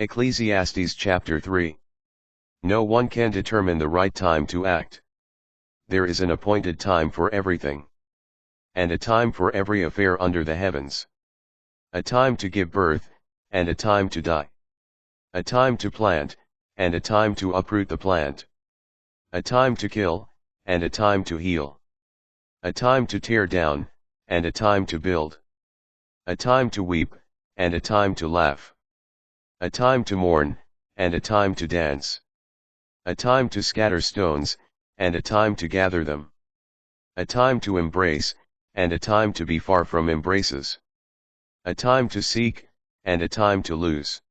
Ecclesiastes chapter 3. No one can determine the right time to act. There is an appointed time for everything, and a time for every affair under the heavens. A time to give birth, and a time to die. A time to plant, and a time to uproot the plant. A time to kill, and a time to heal. A time to tear down, and a time to build. A time to weep, and a time to laugh. A time to mourn, and a time to dance. A time to scatter stones, and a time to gather them. A time to embrace, and a time to be far from embraces. A time to seek, and a time to lose.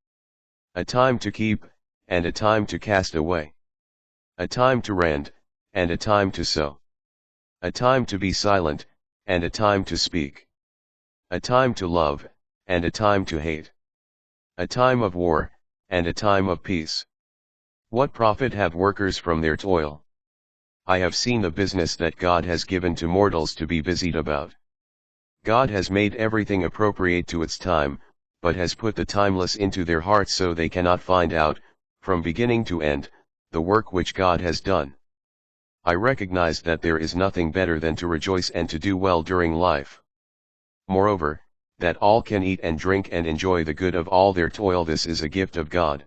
A time to keep, and a time to cast away. A time to rend, and a time to sow. A time to be silent, and a time to speak. A time to love, and a time to hate. A time of war, and a time of peace. What profit have workers from their toil? I have seen the business that God has given to mortals to be busied about. God has made everything appropriate to its time, but has put the timeless into their hearts so they cannot find out, from beginning to end, the work which God has done. I recognize that there is nothing better than to rejoice and to do well during life. Moreover, that all can eat and drink and enjoy the good of all their toil, this is a gift of God.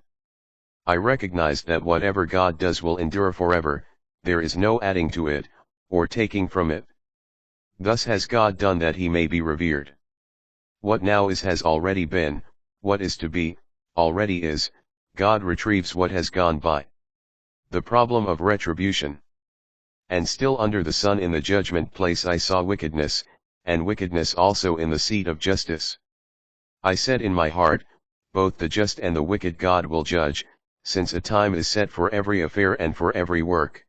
I recognize that whatever God does will endure forever, there is no adding to it, or taking from it. Thus has God done that he may be revered. What now is has already been, what is to be, already is, God retrieves what has gone by. The problem of retribution. And still under the sun in the judgment place I saw wickedness, and wickedness also in the seat of justice. I said in my heart, both the just and the wicked God will judge, since a time is set for every affair and for every work.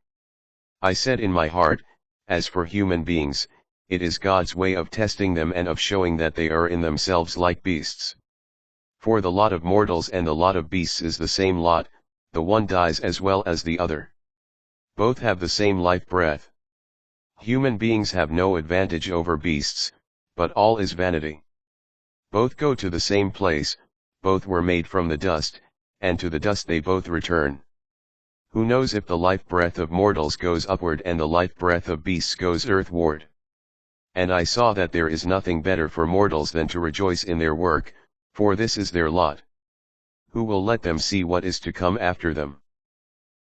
I said in my heart, as for human beings, it is God's way of testing them and of showing that they are in themselves like beasts. For the lot of mortals and the lot of beasts is the same lot, the one dies as well as the other. Both have the same life breath. Human beings have no advantage over beasts, but all is vanity. Both go to the same place, both were made from the dust, and to the dust they both return. Who knows if the life breath of mortals goes upward and the life breath of beasts goes earthward? And I saw that there is nothing better for mortals than to rejoice in their work, for this is their lot. Who will let them see what is to come after them?